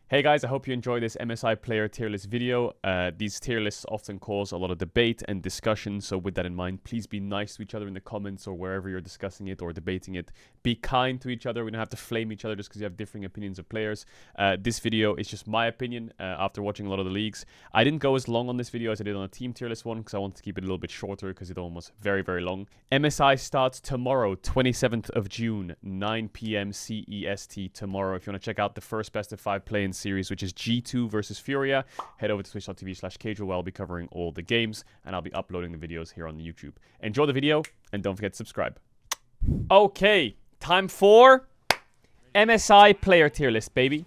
Hey guys, I hope you enjoy this MSI player tier list video. These tier lists often cause a lot of debate and discussion, so with that in mind, please be nice to each other in the comments or wherever you're discussing it or debating it. Be kind to each other. We don't have to flame each other just because you have differing opinions of players. This video is just my opinion after watching a lot of the leagues. I didn't go as long on this video as I did on a team tier list one because I wanted to keep it a little bit shorter because it almost very, very long. MSI starts tomorrow, 27th of June, 9 p.m. CEST tomorrow. If you want to check out the first best of 5 play-in series, which is G2 versus Furia, head over to twitch.tv/Caedrel where I'll be covering all the games and I'll be uploading the videos here on YouTube. Enjoy the video and don't forget to subscribe. Okay, time for MSI player tier list, baby.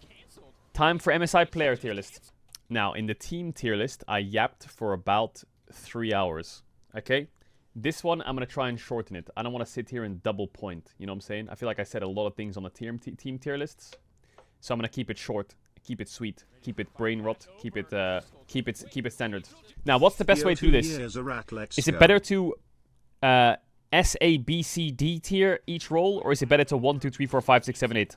Time for MSI player tier list. Now, in the team tier list, I yapped for about 3 hours. Okay? This one, I'm going to try and shorten it. I don't want to sit here and double point. You know what I'm saying? I feel like I said a lot of things on the team tier lists. So I'm going to keep it short. Keep it sweet, keep it brain rot, keep it standard. Now, what's the best way to do this? Is it better to S, A, B, C, D tier each role, or is it better to 1, 2, 3, 4, 5, 6, 7, 8?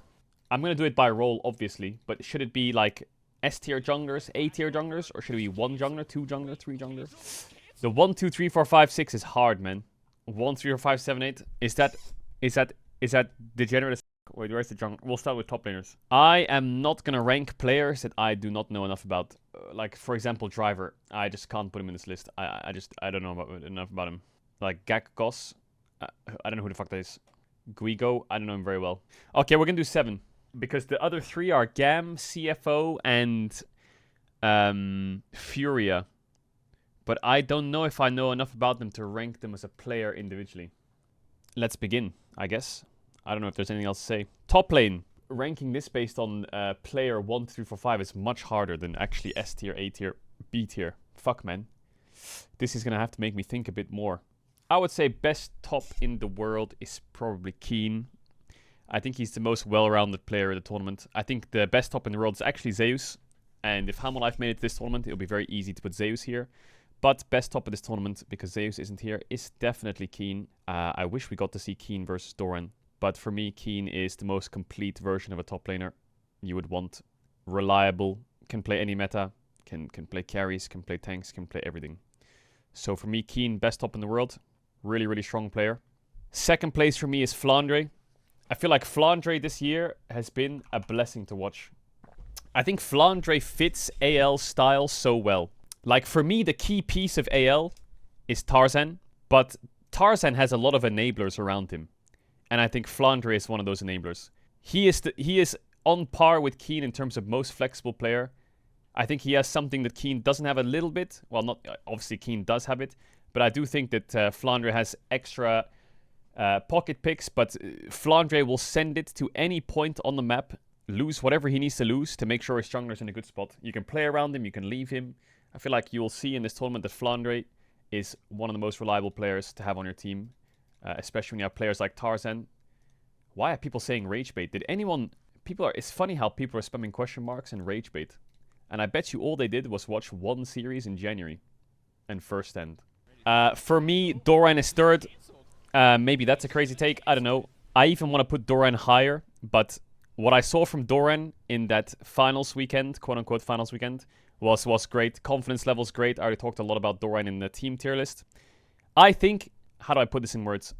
I'm gonna do it by role, obviously, but should it be like S tier junglers, A tier junglers, or should it be 1 jungler, 2 jungler, 3 jungler? The 1, 2, 3, 4, 5, 6 is hard, man. 1, 3, 4, 5, 7, 8. Is that degenerate? Wait, where's the jungle? We'll start with top laners. I am not gonna rank players that I do not know enough about. Like, for example, Driver. I just can't put him in this list. I don't know enough about him. Like, Gakgos. I don't know who the fuck that is. Guigo. I don't know him very well. Okay, we're gonna do 7. Because the other 3 are Gam, CFO, and Furia. But I don't know if I know enough about them to rank them as a player individually. Let's begin, I guess. I don't know if there's anything else to say. Top lane. Ranking this based on player 1, 2, 3, 4, 5 is much harder than actually S tier, A tier, B tier. Fuck, man. This is going to have to make me think a bit more. I would say best top in the world is probably Keen. I think he's the most well-rounded player in the tournament. I think the best top in the world is actually Zeus. And if Hamalife made it to this tournament, it'll be very easy to put Zeus here. But best top of this tournament, because Zeus isn't here, is definitely Keen. I wish we got to see Keen versus Doran. But for me, Keen is the most complete version of a top laner you would want. Reliable, can play any meta, can play carries, can play tanks, can play everything. So for me, Keen, best top in the world. Really, really strong player. Second place for me is Flandre. I feel like Flandre this year has been a blessing to watch. I think Flandre fits AL style so well. Like, for me, the key piece of AL is Tarzan. But Tarzan has a lot of enablers around him. And I think Flandre is one of those enablers. He is on par with Keen in terms of most flexible player. I think he has something that Keen doesn't have a little bit. Well, not obviously Keen does have it. But I do think that Flandre has extra pocket picks. But Flandre will send it to any point on the map. Lose whatever he needs to lose to make sure his jungler's in a good spot. You can play around him. You can leave him. I feel like you'll see in this tournament that Flandre is one of the most reliable players to have on your team. Especially when you have players like Tarzan. Why are people saying rage bait? Did anyone... It's funny how people are spamming question marks and rage bait. And I bet you all they did was watch one series in January. And first end. For me, Doran is third. Maybe that's a crazy take. I don't know. I even want to put Doran higher. But what I saw from Doran in that finals weekend, quote-unquote finals weekend, was great. Confidence level's great. I already talked a lot about Doran in the team tier list. I think... How do I put this in words?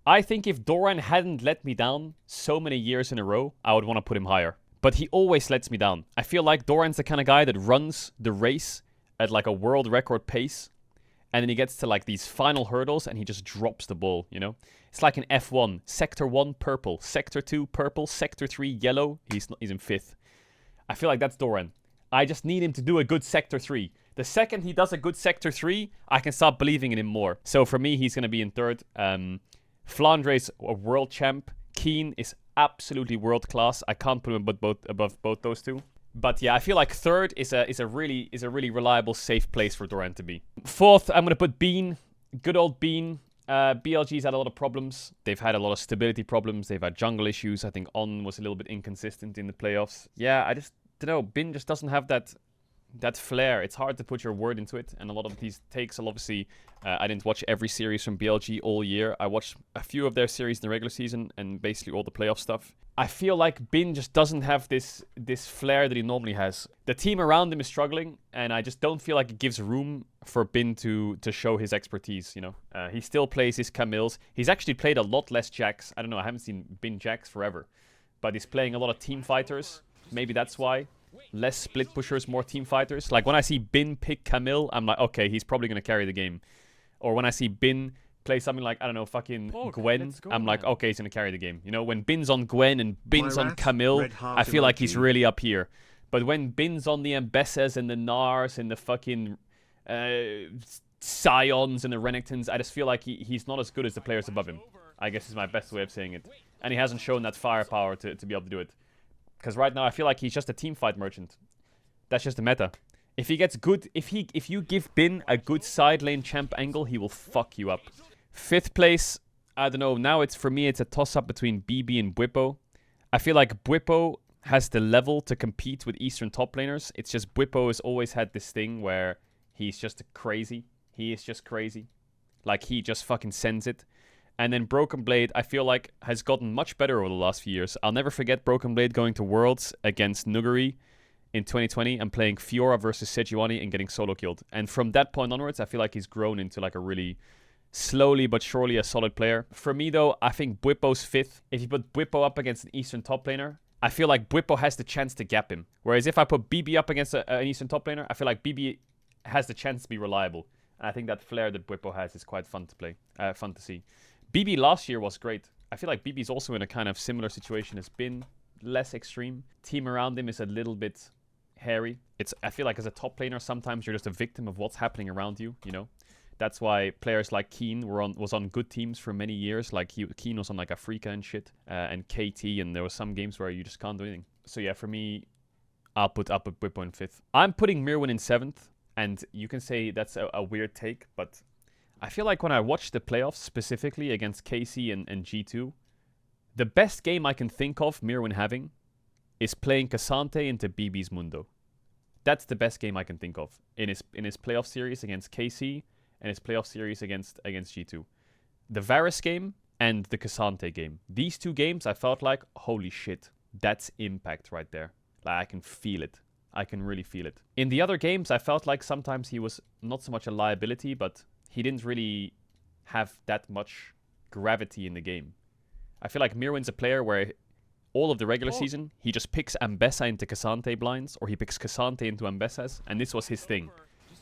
I think if Doran hadn't let me down so many years in a row, I would want to put him higher. But he always lets me down. I feel like Doran's the kind of guy that runs the race at like a world record pace. And then he gets to like these final hurdles and he just drops the ball, you know? It's like an F1. Sector 1, purple. Sector 2, purple. Sector 3, yellow. He's in 5th. I feel like that's Doran. I just need him to do a good Sector 3. The second he does a good Sector 3, I can start believing in him more. So for me, he's going to be in third. Flandre is a world champ. Keen is absolutely world class. I can't put him above both those two. But yeah, I feel like third is a really reliable, safe place for Doran to be. Fourth, I'm going to put Bean. Good old Bean. BLG's had a lot of problems. They've had a lot of stability problems. They've had jungle issues. I think On was a little bit inconsistent in the playoffs. Yeah, I just don't know. Bean just doesn't have that that flair. It's hard to put your word into it, and a lot of these takes, obviously, I didn't watch every series from BLG all year. I watched a few of their series in the regular season and basically all the playoff stuff. I feel like Bin just doesn't have this flair that he normally has. The team around him is struggling, and I just don't feel like it gives room for Bin to show his expertise, you know. He still plays his Camilles. He's actually played a lot less Jacks. I don't know, I haven't seen Bin Jacks forever. But he's playing a lot of team fighters. Maybe that's why. Less split pushers, more team fighters. Like when I see Bin pick Camille, I'm like, okay, he's probably going to carry the game. Or when I see Bin play something like, I don't know, fucking Gwen, I'm like, okay, he's going to carry the game. You know, when Bin's on Gwen and Bin's on Camille, I feel like he's really up here. But when Bin's on the Ambessas and the Nars and the fucking Scions and the Renekton's, I just feel like he's not as good as the players above him. I guess is my best way of saying it. And he hasn't shown that firepower to be able to do it. Because right now I feel like he's just a teamfight merchant. That's just the meta. If he gets good, if you give Bin a good side lane champ angle, he will fuck you up. 5th place, I don't know. Now for me it's a toss-up between BB and Bwipo. I feel like Bwipo has the level to compete with Eastern top laners. It's just Bwipo has always had this thing where he's just crazy. He is just crazy. Like he just fucking sends it. And then Broken Blade, I feel like, has gotten much better over the last few years. I'll never forget Broken Blade going to Worlds against Nuguri in 2020 and playing Fiora versus Sejuani and getting solo killed. And from that point onwards, I feel like he's grown into like a really slowly but surely a solid player. For me, though, I think Bwipo's 5th. If you put Bwipo up against an Eastern top laner, I feel like Bwipo has the chance to gap him. Whereas if I put BB up against an Eastern top laner, I feel like BB has the chance to be reliable. And I think that flair that Bwipo has is quite fun to play, fun to see. BB last year was great. I feel like BB's also in a kind of similar situation as Bin, less extreme. Team around him is a little bit hairy. I feel like as a top laner, sometimes you're just a victim of what's happening around you, you know? That's why players like Keen was on good teams for many years. Like Keen was on like Afrika and shit, and KT, and there were some games where you just can't do anything. So yeah, for me, I'll put up a Bwipo in 5th. I'm putting Mirwin in 7th, and you can say that's a weird take, but I feel like when I watch the playoffs, specifically against KC and G2, the best game I can think of Mirwin having is playing Cassante into BB's Mundo. That's the best game I can think of in his playoff series against KC and his playoff series against G2. The Varus game and the Cassante game. These 2 games, I felt like, holy shit, that's impact right there. Like, I can feel it. I can really feel it. In the other games, I felt like sometimes he was not so much a liability, but he didn't really have that much gravity in the game. I feel like Mirwin's a player where all of the regular season, he just picks Ambessa into Cassante blinds, or he picks Cassante into Ambessas, and this was his thing.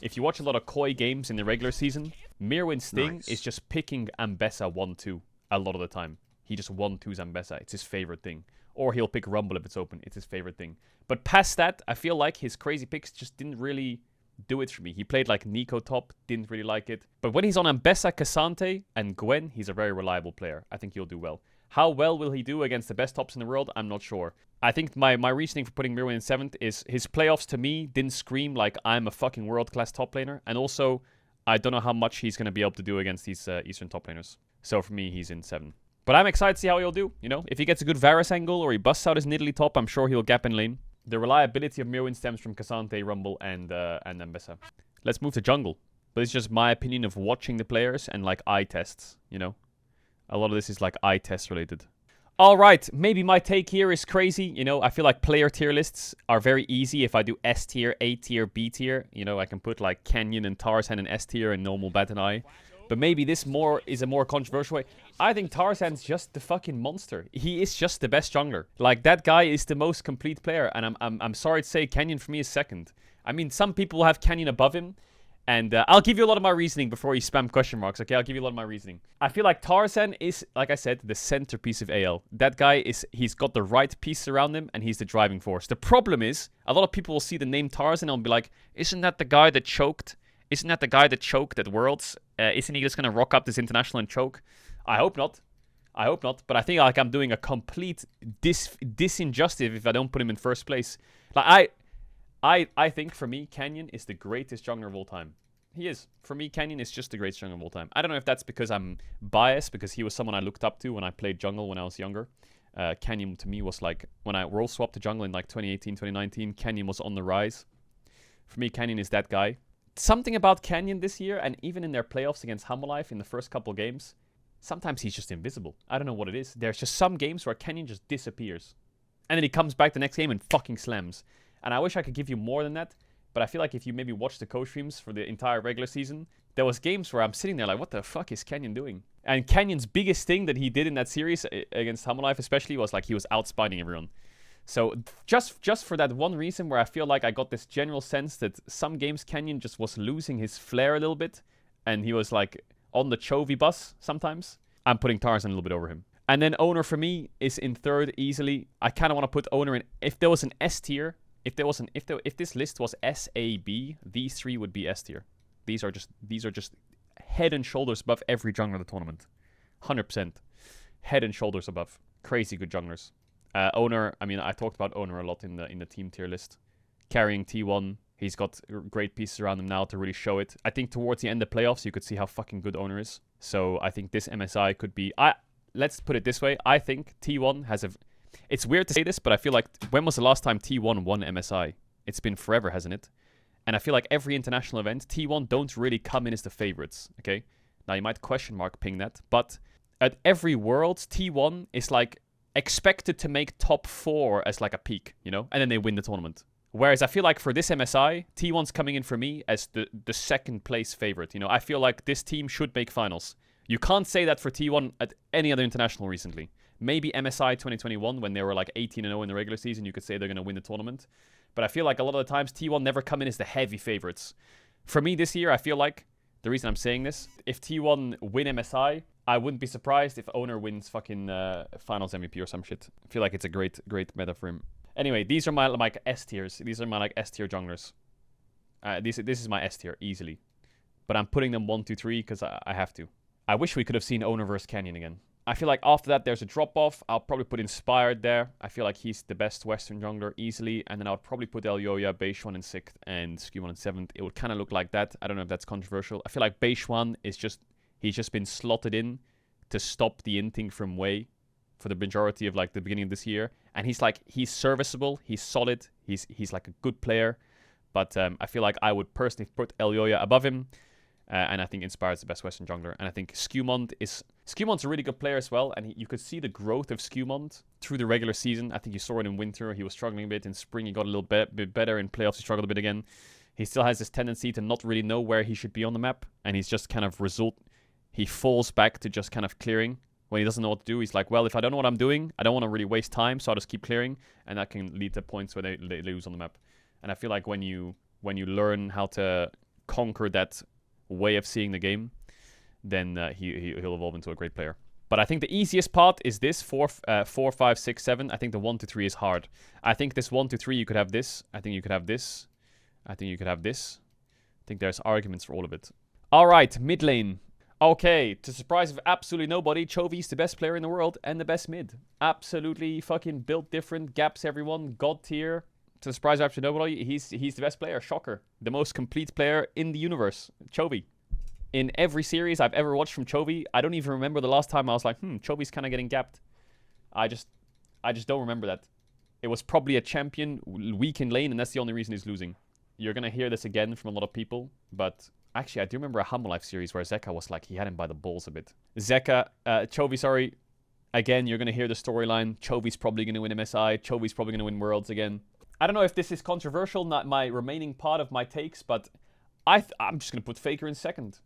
If you watch a lot of Koi games in the regular season, Mirwin's thing is just picking Ambessa 1-2 a lot of the time. He just 1-2s Ambessa. It's his favorite thing. Or he'll pick Rumble if it's open. It's his favorite thing. But past that, I feel like his crazy picks just didn't really do it for me. He played like Nico top, didn't really like it. But when he's on Ambessa, Cassante, and Gwen, he's a very reliable player. I think he'll do well. How well will he do against the best tops in the world? I'm not sure. I think my reasoning for putting Mirwin in 7th is his playoffs to me didn't scream like I'm a fucking world-class top laner. And also, I don't know how much he's going to be able to do against these Eastern top laners. So for me, he's in 7. But I'm excited to see how he'll do. You know, if he gets a good Varus angle or he busts out his Nidalee top, I'm sure he'll gap in lane. The reliability of Mirwin stems from Cassante, Rumble, and Ambessa. Let's move to jungle. But it's just my opinion of watching the players and like eye tests, you know. A lot of this is like eye test related. Alright, maybe my take here is crazy. You know, I feel like player tier lists are very easy. If I do S tier, A tier, B tier, you know, I can put like Canyon and Tarzan in S tier and normal Bat and I. But maybe this is a more controversial way. I think Tarzan's just the fucking monster. He is just the best jungler. Like, that guy is the most complete player. And I'm sorry to say, Canyon for me is second. I mean, some people will have Canyon above him. And I'll give you a lot of my reasoning before you spam question marks, okay? I'll give you a lot of my reasoning. I feel like Tarzan is, like I said, the centerpiece of AL. That guy he's got the right pieces around him, and he's the driving force. The problem is, a lot of people will see the name Tarzan and will be like, isn't that the guy that choked? Isn't that the guy that choked at Worlds? Isn't he just going to rock up this international and choke? I hope not. I hope not. But I think like I'm doing a complete disinjustice if I don't put him in first place. Like I think, for me, Canyon is the greatest jungler of all time. He is. For me, Canyon is just the greatest jungler of all time. I don't know if that's because I'm biased, because he was someone I looked up to when I played jungle when I was younger. Canyon, to me, was like, when I role swapped to jungle in like 2018, 2019, Canyon was on the rise. For me, Canyon is that guy. Something about Canyon this year, and even in their playoffs against Hammerlife in the first couple games, sometimes he's just invisible. I don't know what it is. There's just some games where Canyon just disappears. And then he comes back the next game and fucking slams. And I wish I could give you more than that, but I feel like if you maybe watch the co-streams for the entire regular season, there was games where I'm sitting there like, what the fuck is Canyon doing? And Canyon's biggest thing that he did in that series against Hammerlife especially was like he was outspining everyone. So just for that one reason where I feel like I got this general sense that some games Canyon just was losing his flair a little bit, and he was like on the Chovy bus sometimes, I'm putting Tarzan a little bit over him. And then Owner for me is in third easily. I kind of want to put Owner in. If there was an S tier, if this list was SAB, these three would be S tier. These are just head and shoulders above every jungler in the tournament. 100%. Head and shoulders above. Crazy good junglers. Owner, I mean, I talked about Owner a lot in the team tier list. Carrying T1. He's got great pieces around him now to really show it. I think towards the end of playoffs, you could see how fucking good Owner is. So I think this MSI could be... Let's put it this way. I think T1 has a... It's weird to say this, but I feel like... When was the last time T1 won MSI? It's been forever, hasn't it? And I feel like every international event, T1 don't really come in as the favorites, okay? Now, you might question mark ping that, but at every Worlds, T1 is like expected to make top 4 as like a peak, you know? And then they win the tournament. Whereas I feel like for this MSI, T1's coming in for me as the second place favorite, you know? I feel like this team should make finals. You can't say that for T1 at any other international recently. Maybe MSI 2021, when they were like 18-0 in the regular season, you could say they're going to win the tournament. But I feel like a lot of the times T1 never come in as the heavy favorites. For me this year, I feel like, the reason I'm saying this, if T1 win MSI, I wouldn't be surprised if Owner wins fucking finals MVP or some shit. I feel like it's a great meta for him. Anyway, these are my like S tiers. These are my like S tier junglers. This is my S tier, easily. But I'm putting them 1, 2, 3 because I have to. I wish we could have seen Owner versus Canyon again. I feel like after that, there's a drop-off. I'll probably put Inspired there. I feel like he's the best Western jungler easily. And then I would probably put Elyoya, Beishuan in 6th, and Skumon in 7th. It would kind of look like that. I don't know if that's controversial. I feel like Beishuan is he's just been slotted in to stop the inting from Wei for the majority of like the beginning of this year. And he's serviceable. He's solid. He's like a good player. But I feel like I would personally put Elyoya above him. And I think Inspired is the best Western jungler. And I think Skumont's a really good player as well. And you could see the growth of Skumont through the regular season. I think you saw it in winter. He was struggling a bit. In spring, he got a little bit better. In playoffs, he struggled a bit again. He still has this tendency to not really know where he should be on the map. And he's just kind of he falls back to just kind of clearing. When he doesn't know what to do, he's like, well, if I don't know what I'm doing, I don't want to really waste time, so I'll just keep clearing. And that can lead to points where they lose on the map. And I feel like when you learn how to conquer that way of seeing the game, then he'll evolve into a great player. But I think the easiest part is this 4, 5, 6, 7. I think the 1 to 3 is hard. I think this 1 to 3 you could have this. I think you could have this. I think you could have this. I think there's arguments for all of it. All right, mid lane. Okay, to the surprise of absolutely nobody, Chovy's the best player in the world and the best mid. Absolutely fucking built different, gaps everyone, god tier. To the surprise of absolutely nobody, he's the best player. Shocker. The most complete player in the universe. Chovy. In every series I've ever watched from Chovy, I don't even remember the last time I was like, Chovy's kind of getting gapped. I just don't remember that. It was probably a champion weak in lane, and that's the only reason he's losing. You're going to hear this again from a lot of people, but actually I do remember a Humble Life series where Zeka was like, he had him by the balls a bit. Chovy, sorry. Again, you're going to hear the storyline. Chovy's probably going to win MSI. Chovy's probably going to win Worlds again. I don't know if this is controversial, not my remaining part of my takes, but I'm just going to put Faker in 2nd.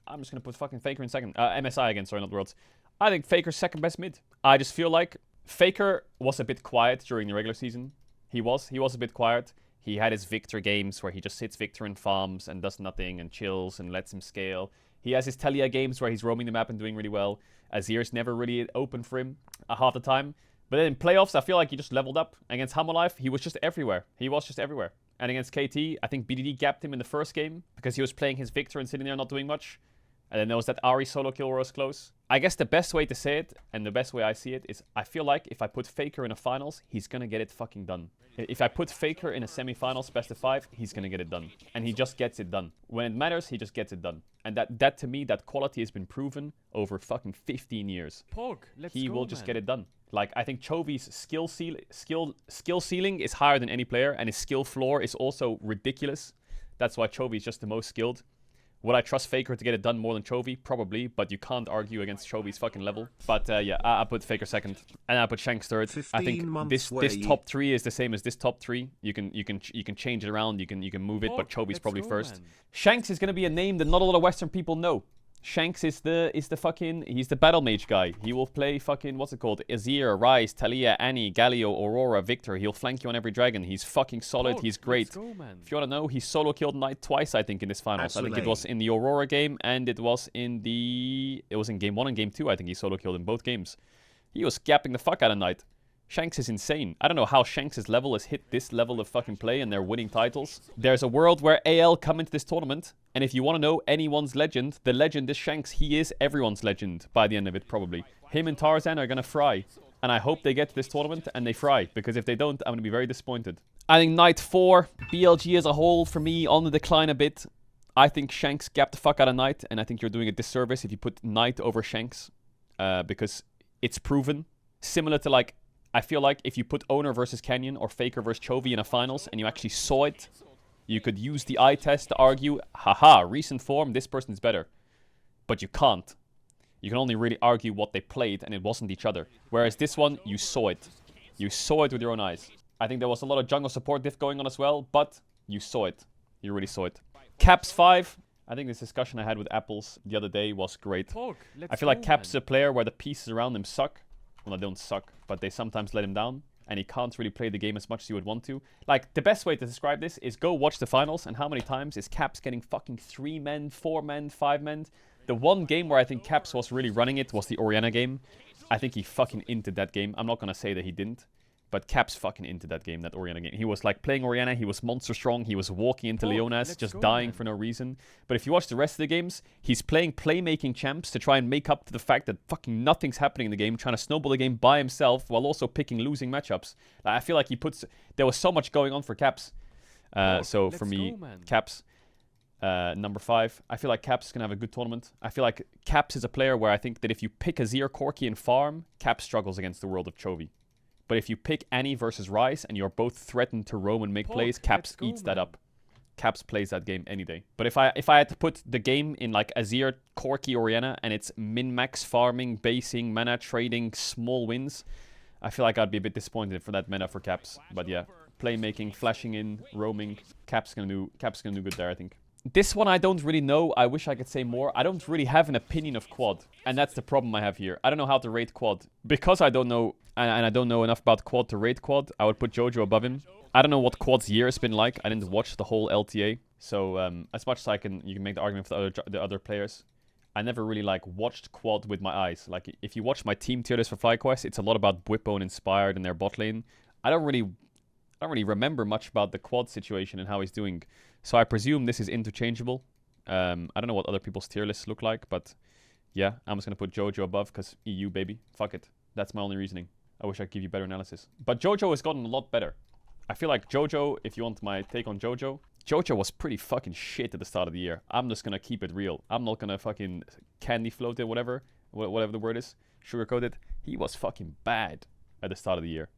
I'm just going to put fucking Faker in 2nd. MSI again, sorry, not Worlds. I think Faker's 2nd best mid. I just feel like Faker was a bit quiet during the regular season. He was a bit quiet. He had his Victor games where he just sits Victor and farms and does nothing and chills and lets him scale. He has his Telia games where he's roaming the map and doing really well. Azir's never really open for him half the time. But then in playoffs, I feel like he just leveled up. Against Hammerlife, he was just everywhere. And against KT, I think BDD gapped him in the first game because he was playing his Victor and sitting there not doing much. And then there was that Ahri solo kill where it was close. I guess the best way to say it, and the best way I see it, is I feel like if I put Faker in a finals, he's going to get it fucking done. If I put Faker in a semi-finals best of 5, he's going to get it done. And he just gets it done. When it matters, he just gets it done. And that to me, that quality has been proven over fucking 15 years. He will just get it done. Like, I think Chovy's skill ceiling is higher than any player, and his skill floor is also ridiculous. That's why Chovy is just the most skilled. Would I trust Faker to get it done more than Chovy? Probably, but you can't argue against Chovy's fucking level. But yeah, I put Faker second, and I put Shanks third. I think this top 3 is the same as this top 3. You can change it around. You can move it, but Chovy's probably first. Man. Shanks is gonna be a name that not a lot of Western people know. Shanks is the fucking, he's the battle mage guy. He will play fucking, what's it called? Azir, Ryze, Talia, Annie, Galio, Aurora, Victor. He'll flank you on every dragon. He's fucking solid. He's great. Go, if you want to know, he solo killed Knight twice, I think, in this finals. Absolutely. I think it was in the Aurora game and it was in game 1 and game 2. I think he solo killed in both games. He was gapping the fuck out of Knight. Shanks is insane. I don't know how Shanks' level has hit this level of fucking play and they're winning titles. There's a world where AL come into this tournament, and if you want to know anyone's legend, the legend is Shanks. He is everyone's legend by the end of it, probably. Him and Tarzan are going to fry, and I hope they get to this tournament and they fry, because if they don't, I'm going to be very disappointed. I think Knight 4, BLG as a whole, for me, on the decline a bit. I think Shanks gapped the fuck out of Knight, and I think you're doing a disservice if you put Knight over Shanks, because it's proven. Similar to, like, I feel like if you put Owner versus Canyon or Faker versus Chovy in a finals and you actually saw it, you could use the eye test to argue, haha, recent form, this person's better. But you can't. You can only really argue what they played and it wasn't each other. Whereas this one, you saw it. You saw it with your own eyes. I think there was a lot of jungle support diff going on as well, but you saw it. You really saw it. Caps 5. I think this discussion I had with Apples the other day was great. I feel like Caps is a player where the pieces around him suck. Well, they don't suck, but they sometimes let him down, and he can't really play the game as much as you would want to. Like, the best way to describe this is go watch the finals, and how many times is Caps getting fucking 3 men, 4 men, 5 men? The one game where I think Caps was really running it was the Orianna game. I think he fucking inted that game. I'm not gonna say that he didn't, but Caps fucking into that game, that Orianna game. He was like playing Orianna, he was monster strong, he was walking into Leonas, just dying for no reason. But if you watch the rest of the games, he's playing playmaking champs to try and make up to the fact that fucking nothing's happening in the game, trying to snowball the game by himself while also picking losing matchups. Like, I feel like there was so much going on for Caps. So for me, Caps, number 5. I feel like Caps is going to have a good tournament. I feel like Caps is a player where I think that if you pick Azir, Corki, and farm, Caps struggles against the world of Chovy. But if you pick Annie versus Ryze and you're both threatened to roam and make plays, Caps eats that up. Caps plays that game any day. But if I had to put the game in like Azir, Corki, Orianna, and it's min-max farming, basing, mana trading, small wins, I feel like I'd be a bit disappointed for that meta for Caps. But yeah, playmaking, flashing in, roaming, Caps gonna do good there, I think. This one I don't really know. I wish I could say more. I don't really have an opinion of Quad. And that's the problem I have here. I don't know how to rate Quad. Because I don't know, and I don't know enough about Quad to rate Quad, I would put Jojo above him. I don't know what Quad's year has been like. I didn't watch the whole LTA. So as much as you can make the argument for the other players. I never really like watched Quad with my eyes. Like if you watch my team tier list for FlyQuest, it's a lot about Bwipo and Inspired and their bot lane. I don't really remember much about the Quad situation and how he's doing. So I presume this is interchangeable. I don't know what other people's tier lists look like, but yeah, I'm just going to put Jojo above because EU, baby. Fuck it. That's my only reasoning. I wish I could give you better analysis. But Jojo has gotten a lot better. I feel like Jojo, if you want my take on Jojo, Jojo was pretty fucking shit at the start of the year. I'm just going to keep it real. I'm not going to fucking candy float it, whatever the word is, sugarcoat it. He was fucking bad at the start of the year.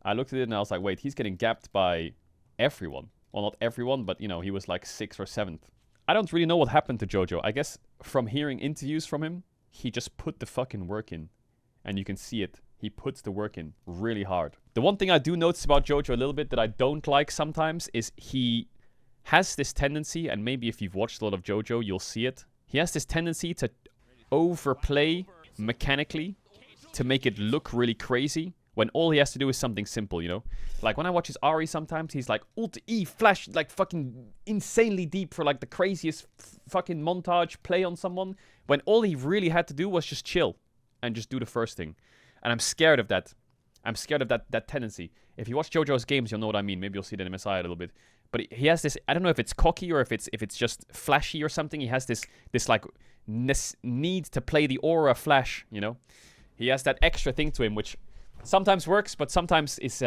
I looked at it and I was like, wait, he's getting gapped by everyone. Well, not everyone, but, you know, he was like 6th or 7th. I don't really know what happened to Jojo. I guess from hearing interviews from him, he just put the fucking work in. And you can see it. He puts the work in really hard. The one thing I do notice about Jojo a little bit that I don't like sometimes is he has this tendency, and maybe if you've watched a lot of Jojo, you'll see it. He has this tendency to overplay mechanically to make it look really crazy. When all he has to do is something simple, you know? Like, when I watch his Ari sometimes, he's like, Ult-E, flash, like, fucking insanely deep for, like, the craziest fucking montage play on someone. When all he really had to do was just chill and just do the first thing. And I'm scared of that. I'm scared of that tendency. If you watch JoJo's games, you'll know what I mean. Maybe you'll see it in MSI a little bit. But he has this, I don't know if it's cocky or if it's just flashy or something. He has this like, need to play the aura flash, you know? He has that extra thing to him, which sometimes works, but sometimes is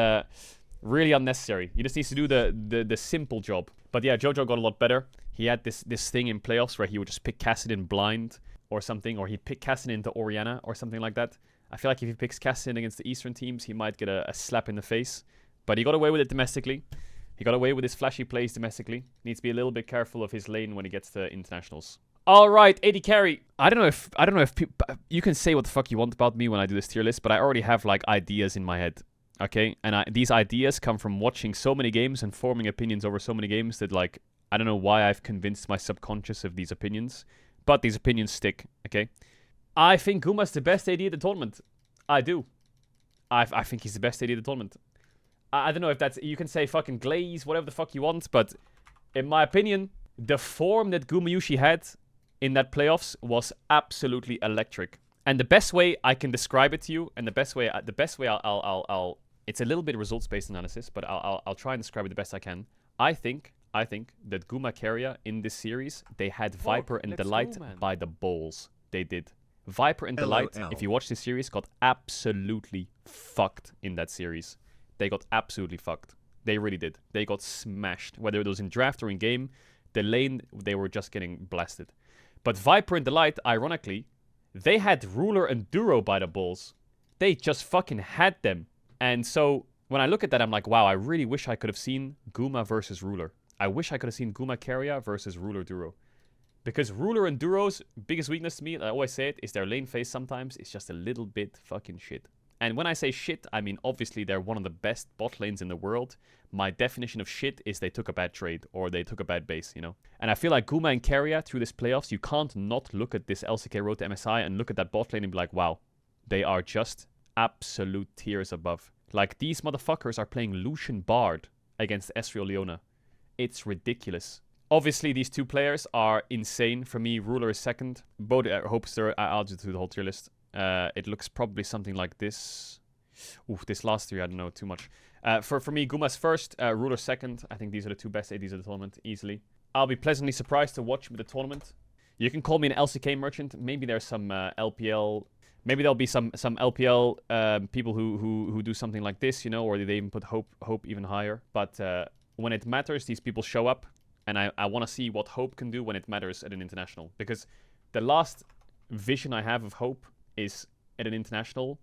really unnecessary. He just needs to do the simple job. But yeah, Jojo got a lot better. He had this thing in playoffs where he would just pick Kassadin blind or something, or he'd pick Kassadin into Orianna or something like that. I feel like if he picks Kassadin against the Eastern teams, he might get a slap in the face. But he got away with it domestically. He got away with his flashy plays domestically. Needs to be a little bit careful of his lane when he gets to internationals. All right, AD carry. I don't know if you can say what the fuck you want about me when I do this tier list, but I already have like ideas in my head. Okay, and these ideas come from watching so many games and forming opinions over so many games that like I don't know why I've convinced my subconscious of these opinions, but these opinions stick. Okay, I think Guma's the best AD at the tournament. I do. I think he's the best AD at the tournament. I don't know if that's... You can say fucking glaze, whatever the fuck you want, but in my opinion, the form that Gumayushi had in that playoffs was absolutely electric. And the best way I can describe it to you, and the best way I'll it's a little bit results-based analysis, but I'll try and describe it the best I can. I think that Guma Keria in this series, they had Viper and Delight by the balls. They did. Viper and Delight, if you watch this series, got absolutely fucked in that series. They got absolutely fucked. They really did. They got smashed. Whether it was in draft or in game, the lane, they were just getting blasted. But Viper and Delight, ironically, they had Ruler and Duro by the balls. They just fucking had them. And so, when I look at that, I'm like, wow, I really wish I could have seen Guma versus Ruler. I wish I could have seen Guma Keria versus Ruler Duro. Because Ruler and Duro's biggest weakness to me, I always say it, is their lane phase sometimes. It's just a little bit fucking shit. And when I say shit, I mean obviously they're one of the best bot lanes in the world. My definition of shit is they took a bad trade or they took a bad base, you know? And I feel like Guma and Keria through this playoffs, you can't not look at this LCK road to MSI and look at that bot lane and be like, wow, they are just absolute tiers above. Like, these motherfuckers are playing Lucian Bard against Ezreal Leona. It's ridiculous. Obviously, these two players are insane. For me, Ruler is second. Both Hopester, I'll just do the whole tier list. It looks probably something like this. Ooh, this last three, I don't know too much. For me, Guma's first, Ruler second. I think these are the two best ADs of the tournament, easily. I'll be pleasantly surprised to watch with the tournament. You can call me an LCK merchant. Maybe there's some LPL... Maybe there'll be some LPL people who do something like this, you know, or they even put hope even higher. But when it matters, these people show up. And I want to see what Hope can do when it matters at an international. Because the last vision I have of Hope is at an international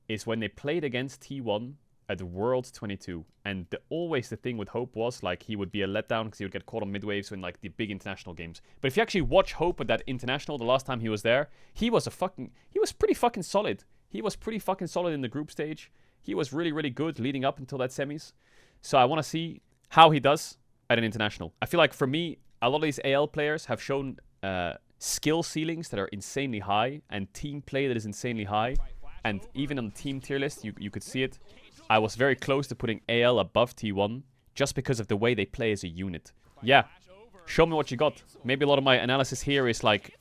is when they played against T1 at World 22. And always the thing with Hope was like he would be a letdown because he would get caught on mid-waves in like the big international games. But if you actually watch Hope at that international, the last time he was there, he was pretty fucking solid. He was pretty fucking solid in the group stage. He was really, really good leading up until that semis. So I want to see how he does at an international. I feel like for me, a lot of these AL players have shown skill ceilings that are insanely high and team play that is insanely high. And even on the team tier list, you could see it. I was very close to putting AL above T1 just because of the way they play as a unit. Yeah, show me what you got. Maybe a lot of my analysis here is like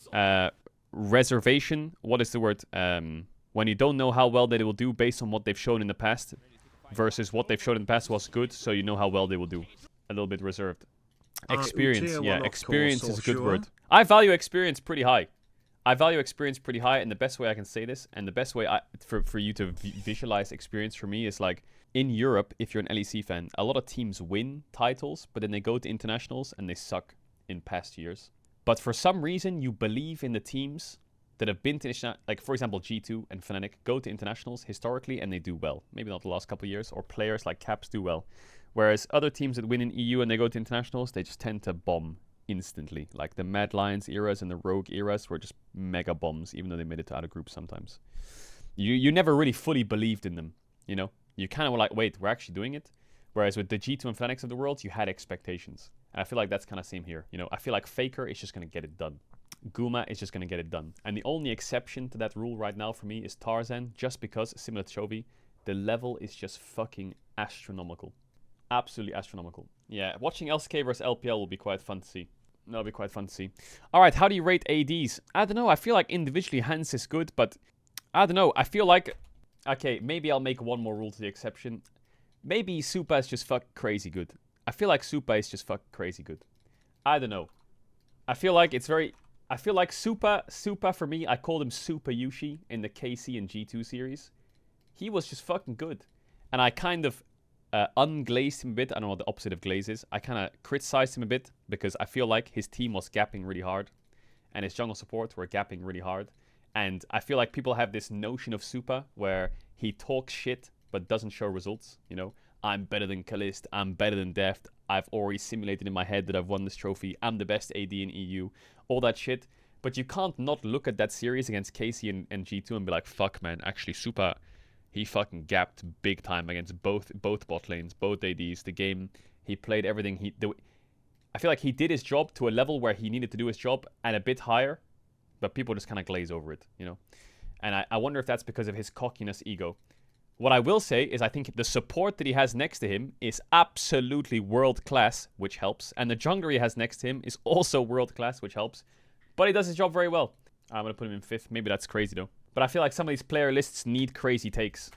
reservation. What is the word? When you don't know how well they will do based on what they've shown in the past versus what they've shown in the past was good, so you know how well they will do. A little bit reserved. Experience, yeah, experience is a good word. I value experience pretty high. And the best way I can say this, and the best way for you to visualize experience for me is like, in Europe, if you're an LEC fan, a lot of teams win titles, but then they go to internationals and they suck in past years. But for some reason, you believe in the teams that have been to international, like for example, G2 and Fnatic go to internationals historically and they do well. Maybe not the last couple of years, or players like Caps do well. Whereas other teams that win in EU and they go to internationals, they just tend to bomb instantly. Like the Mad Lions eras and the Rogue eras were just mega bombs, even though they made it to other groups sometimes. You never really fully believed in them, you know? You kind of were like, wait, we're actually doing it? Whereas with the G2 and Fnatic of the world, you had expectations. And I feel like that's kind of same here. You know, I feel like Faker is just going to get it done. Guma is just going to get it done. And the only exception to that rule right now for me is Tarzan, just because, similar to Chovy, the level is just fucking astronomical. Absolutely astronomical. Yeah, watching LCK versus LPL will be quite fun to see. That'll be quite fun to see. Alright, how do you rate ADs? I don't know, I feel like individually Hans is good, but I don't know, I feel like... Okay, maybe I'll make one more rule to the exception. Maybe Supa is just fuck crazy good. I feel like Supa is just fuck crazy good. I don't know. I feel like it's very... I feel like Supa for me, I called him Supa Yushi in the KC and G2 series. He was just fucking good. And I kind of unglazed him a bit. I don't know what the opposite of glaze is. I kind of criticized him a bit because I feel like his team was gapping really hard. And his jungle support were gapping really hard. And I feel like people have this notion of Supa where he talks shit but doesn't show results, you know. I'm better than Calist, I'm better than Deft, I've already simulated in my head that I've won this trophy, I'm the best AD in EU, all that shit. But you can't not look at that series against Casey and G2 and be like, fuck, man, actually, Super, he fucking gapped big time against both bot lanes, both ADs. The game, he played everything. I feel like he did his job to a level where he needed to do his job and a bit higher, but people just kind of glaze over it, you know? And I wonder if that's because of his cockiness ego. What I will say is I think the support that he has next to him is absolutely world-class, which helps. And the jungler he has next to him is also world-class, which helps. But he does his job very well. I'm going to put him in 5th. Maybe that's crazy, though. But I feel like some of these player lists need crazy takes.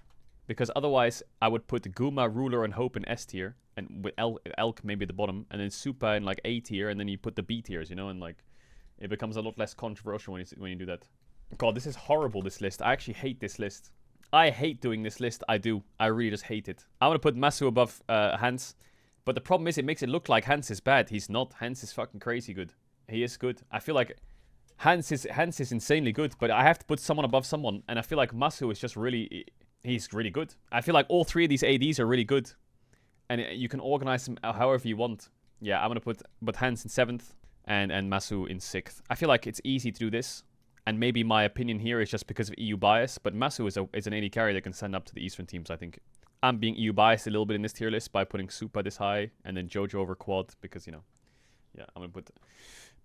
Because otherwise, I would put Guma, Ruler, and Hope in S tier. And with Elk maybe at the bottom. And then Supa in like A tier. And then you put the B tiers, you know? And like, it becomes a lot less controversial when you do that. God, this is horrible, this list. I actually hate this list. I hate doing this list. I do. I really just hate it. I want to put Masu above Hans. But the problem is it makes it look like Hans is bad. He's not. Hans is fucking crazy good. He is good. I feel like Hans is insanely good, but I have to put someone above someone, and I feel like Masu is just really, he's really good. I feel like all 3 of these ADs are really good, and you can organize them however you want. Yeah, I'm gonna put Hans in 7th and Masu in 6th. I feel like it's easy to do this, and maybe my opinion here is just because of EU bias, but Masu is an AD carry that can send up to the Eastern teams, I think. I'm being EU biased a little bit in this tier list by putting Supa this high, and then Jojo over Quad, because, you know, yeah, I'm gonna put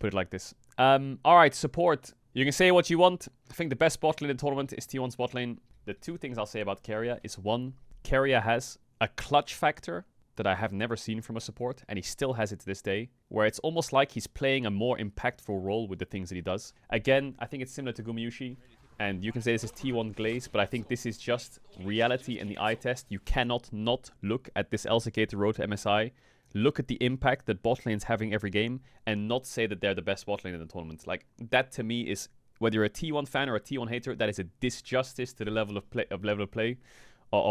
it like this. Alright, support. You can say what you want. I think the best bot lane in the tournament is T1's bot lane. The 2 things I'll say about Keria is 1, Keria has a clutch factor that I have never seen from a support, and he still has it to this day, where it's almost like he's playing a more impactful role with the things that he does. Again, I think it's similar to Gumayushi, and you can say this is T1 glaze, but I think this is just reality in the eye test. You cannot not look at this LCK to road to MSI, look at the impact that bot lane's having every game, and not say that they're the best bot lane in the tournament. Like, that to me is, whether you're a T1 fan or a T1 hater, that is a disjustice to the level of play of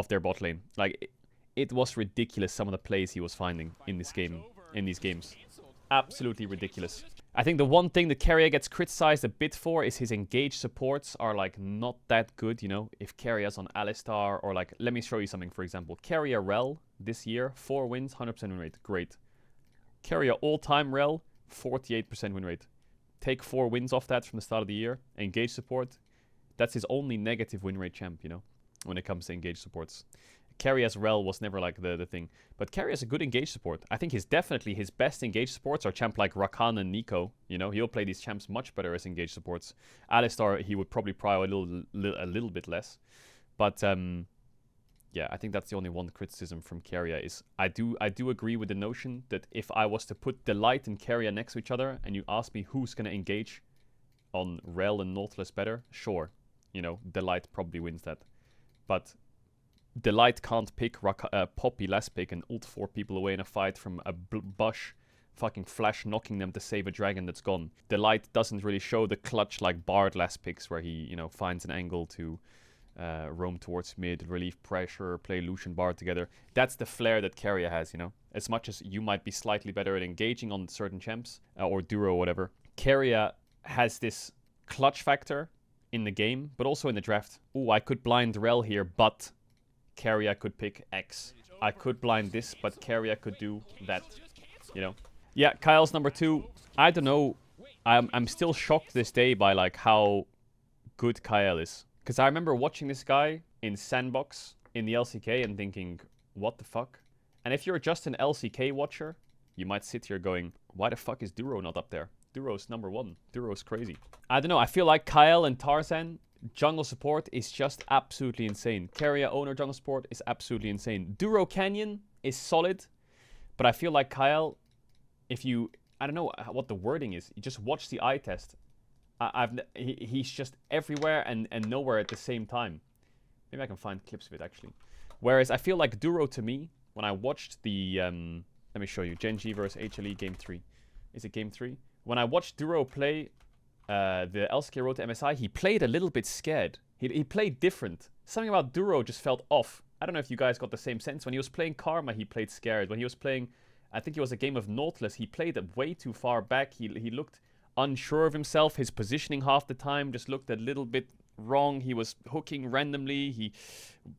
their bot lane. Like, it was ridiculous, some of the plays he was finding in this game, in these games. Absolutely ridiculous. I think the one thing that Keria gets criticized a bit for is his engaged supports are like not that good, you know. If Keria's on Alistar, or like, let me show you something, for example. Keria Rel this year, 4 wins, 100% win rate. Great. Keria all-time Rel, 48% win rate. Take 4 wins off that from the start of the year. Engaged support, that's his only negative win rate champ, you know, when it comes to engaged supports. Keria's Rel was never like the thing. But Keria's a good engaged support. I think definitely his best engaged supports are champ like Rakan and Nico. You know, he'll play these champs much better as engaged supports. Alistar, he would probably pry a little bit less. But yeah, I think that's the only one criticism from Keria is I do agree with the notion that if I was to put Delight and Keria next to each other and you ask me who's going to engage on Rel and Nautilus better, sure. You know, Delight probably wins that. But Delight can't pick Poppy last pick and ult 4 people away in a fight from a bush fucking flash knocking them to save a dragon that's gone. Delight doesn't really show the clutch like Bard last picks where he, you know, finds an angle to roam towards mid, relieve pressure, play Lucian Bard together. That's the flair that Keria has, you know. As much as you might be slightly better at engaging on certain champs or Duro or whatever, Keria has this clutch factor in the game, but also in the draft. Ooh, I could blind Rel here, but Keria could pick X. I could blind this, but Keria could do that, you know. Yeah, Kyle's number 2. I don't know. I'm still shocked this day by like how good Kyle is. Because I remember watching this guy in Sandbox in the LCK and thinking, what the fuck? And if you're just an LCK watcher, you might sit here going, why the fuck is Duro not up there? Duro's number 1. Duro's crazy. I don't know. I feel like Kyle and Tarzan jungle support is just absolutely insane. Keria owner jungle support is absolutely insane. Duro Canyon is solid, but I feel like Kyle, if you, I don't know what the wording is, you just watch the eye test. He's just everywhere and nowhere at the same time. Maybe I can find clips of it actually. Whereas I feel like Duro to me, when I watched the, let me show you, Gen G versus HLE game 3. Is it game 3? When I watched Duro play the LCK Road to MSI, he played a little bit scared. He played different. Something about Duro just felt off. I don't know if you guys got the same sense. When he was playing Karma, he played scared. When he was playing, I think it was a game of Nautilus, he played way too far back. He looked unsure of himself. His positioning half the time just looked a little bit wrong. He was hooking randomly. He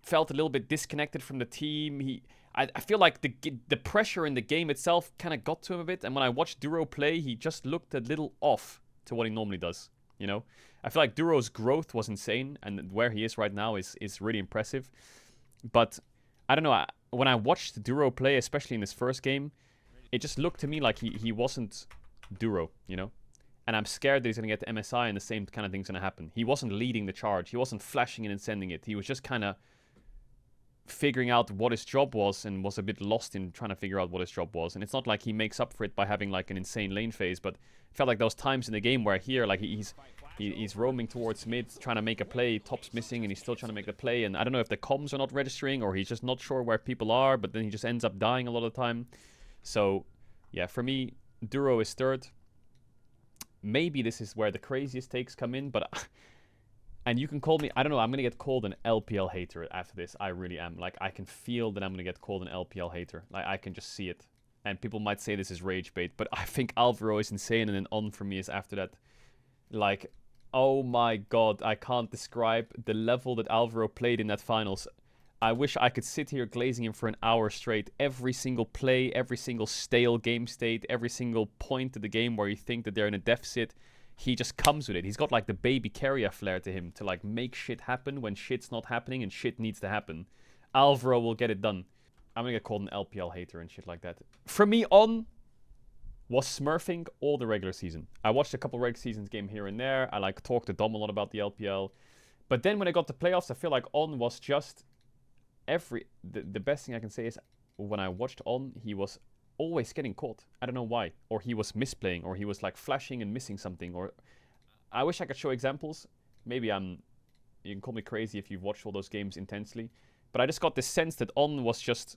felt a little bit disconnected from the team. I feel like the pressure in the game itself kind of got to him a bit. And when I watched Duro play, he just looked a little off to what he normally does. You know, I feel like Duro's growth was insane, and where he is right now is really impressive. But I don't know. When I watched Duro play, especially in his first game, it just looked to me like he wasn't Duro, you know? And I'm scared that he's going to get to MSI and the same kind of thing's going to happen. He wasn't leading the charge. He wasn't flashing it and sending it. He was just kind of figuring out what his job was and was a bit lost in trying to figure out what his job was. And it's not like he makes up for it by having like an insane lane phase, but it felt like those times in the game where here, like he's roaming towards mid, trying to make a play, top's missing, and he's still trying to make the play. And I don't know if the comms are not registering or he's just not sure where people are, but then he just ends up dying a lot of the time. So, yeah, for me, Duro is third. Maybe this is where the craziest takes come in, but... And you can call me... I don't know, I'm going to get called an LPL hater after this. I really am. Like, I can feel that I'm going to get called an LPL hater. Like, I can just see it. And people might say this is rage bait, but I think Alvaro is insane, and then on for me is after that. Like, oh my god, I can't describe the level that Alvaro played in that finals. I wish I could sit here glazing him for an hour straight. Every single play, every single stale game state, every single point of the game where you think that they're in a deficit, he just comes with it. He's got like the baby carrier flair to him to like make shit happen when shit's not happening and shit needs to happen. Alvaro will get it done. I'm gonna get called an LPL hater and shit like that. From me on was smurfing all the regular season. I watched a couple regular seasons game here and there. I like talked to Dom a lot about the LPL. But then when I got to playoffs, I feel like on was just the best thing I can say is when I watched on, he was always getting caught. I don't know why. Or he was misplaying, or he was like flashing and missing something. Or I wish I could show examples. Maybe you can call me crazy if you've watched all those games intensely. But I just got this sense that on was just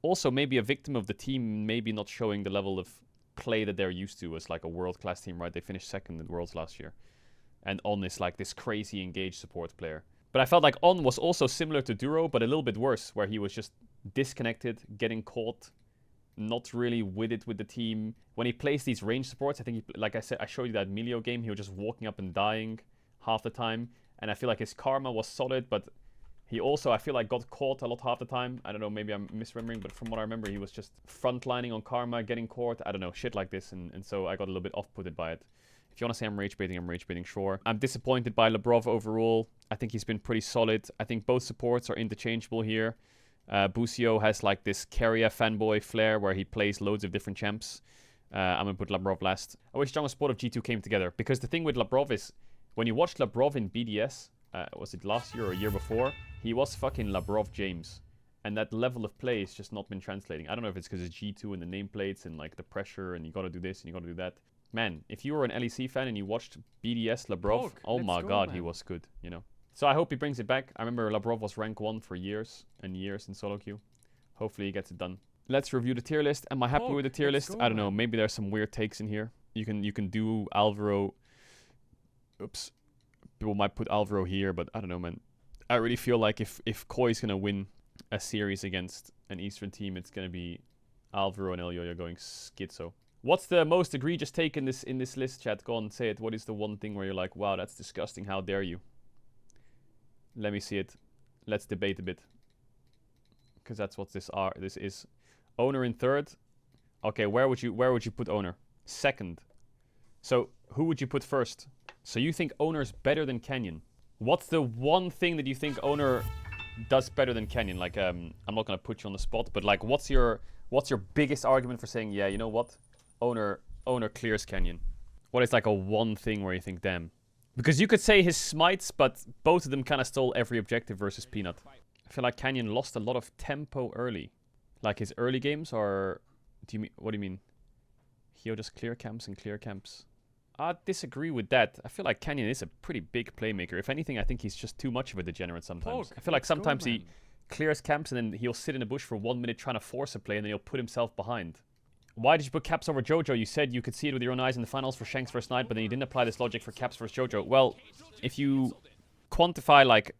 also maybe a victim of the team, maybe not showing the level of play that they're used to as like a world-class team, right? They finished second in Worlds last year. And on is like this crazy engaged support player. But I felt like on was also similar to Duro, but a little bit worse, where he was just disconnected, getting caught, not really with it with the team. When he plays these range supports, I think, like I said, I showed you that Melio game, he was just walking up and dying half the time. And I feel like his karma was solid, but he also, I feel like, got caught a lot half the time. I don't know, maybe I'm misremembering, but from what I remember, he was just frontlining on karma, getting caught. I don't know, shit like this. And so I got a little bit off-putted by it. If you want to say I'm rage baiting, sure. I'm disappointed by Labrov overall. I think he's been pretty solid. I think both supports are interchangeable here. Busio has like this carrier fanboy flair where he plays loads of different champs. I'm going to put Labrov last. I wish Jungle Sport of G2 came together, because the thing with Labrov is when you watch Labrov in BDS, was it last year or a year before, he was fucking Labrov James. And that level of play has just not been translating. I don't know if it's because it's G2 and the nameplates and like the pressure and you got to do this and you got to do that. Man, if you were an LEC fan and you watched BDS Labrov, oh my god, man. He was good, you know. So I hope he brings it back. I remember Labrov was rank 1 for years and years in solo queue. Hopefully he gets it done. Let's review the tier list. Am I happy with the tier list? I don't know. Maybe there's some weird takes in here. You can do Alvaro. Oops. People might put Alvaro here, but I don't know, man. I really feel like if Koi's going to win a series against an Eastern team, it's going to be Alvaro and Elyoya going schizo. What's the most egregious take in this list, chat? Go on, say it. What is the one thing where you're like, wow, that's disgusting. How dare you? Let me see it. Let's debate a bit. Because that's what this is. Owner in third. Okay, where would you put Owner? Second. So who would you put first? So you think Owner's better than Canyon? What's the one thing that you think Owner does better than Canyon? Like, I'm not gonna put you on the spot, but like, what's your biggest argument for saying, yeah, you know what? Owner clears Canyon. What is like a one thing where you think, damn? Because you could say his smites, but both of them kind of stole every objective versus Peanut. I feel like Canyon lost a lot of tempo early. Like his early games are... What do you mean? He'll just clear camps and clear camps. I disagree with that. I feel like Canyon is a pretty big playmaker. If anything, I think he's just too much of a degenerate sometimes. I feel like sometimes he clears camps and then he'll sit in a bush for 1 minute trying to force a play and then he'll put himself behind. Why did you put Caps over Jojo? You said you could see it with your own eyes in the finals for Shanks vs Knight, but then you didn't apply this logic for Caps vs Jojo. Well, if you quantify like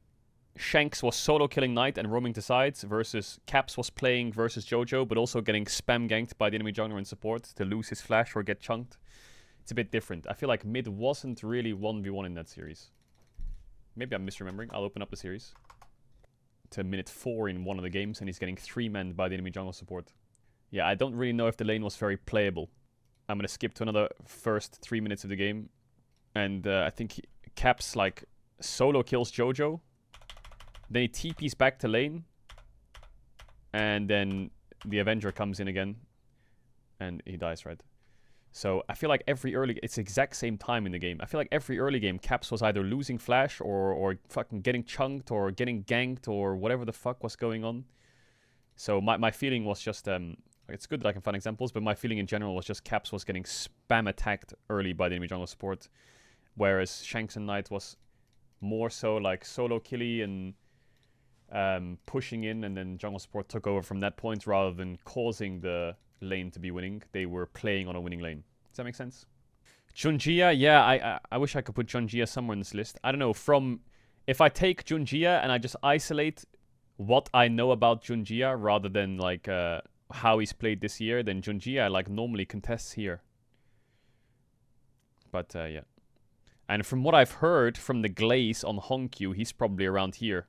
Shanks was solo killing Knight and roaming to sides versus Caps was playing versus Jojo, but also getting spam ganked by the enemy jungler in support to lose his flash or get chunked, it's a bit different. I feel like mid wasn't really 1v1 in that series. Maybe I'm misremembering. I'll open up the series. to minute 4 in one of the games, and he's getting 3-manned by the enemy jungle support. Yeah, I don't really know if the lane was very playable. I'm gonna skip to another first 3 minutes of the game, and I think Caps like solo kills Jojo. Then he TPs back to lane, and then the Avenger comes in again, and he dies, right? So I feel like it's the exact same time in the game. I feel like every early game, Caps was either losing Flash or fucking getting chunked or getting ganked or whatever the fuck was going on. So my feeling was just, it's good that I can find examples, but my feeling in general was just Caps was getting spam attacked early by the enemy jungle support, whereas Shanks and Knight was more so like solo killy and pushing in, and then jungle support took over from that point rather than causing the lane to be winning. They were playing on a winning lane. Does that make sense? Junjia, yeah, I wish I could put Junjia somewhere in this list. I don't know, if I take Junjia and I just isolate what I know about Junjia rather than like how he's played this year, then Junjia like normally contests here. But yeah. And from what I've heard from the glaze on Honkyu, he's probably around here.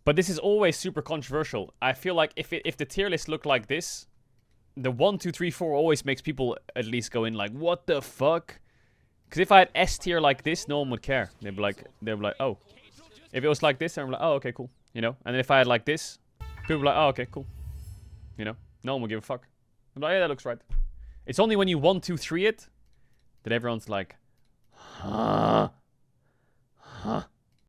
But this is always super controversial. I feel like if the tier list looked like this, the 1, 2, 3, 4 always makes people at least go in like, what the fuck? Because if I had S tier like this, no one would care. They'd be like, oh. If it was like this, I'm like, oh, okay, cool. You know? And if I had like this, people would be like, oh, okay, cool. You know? No one would give a fuck. I'm like, yeah, that looks right. It's only when you 1, 2, 3 it that everyone's like, huh? Huh?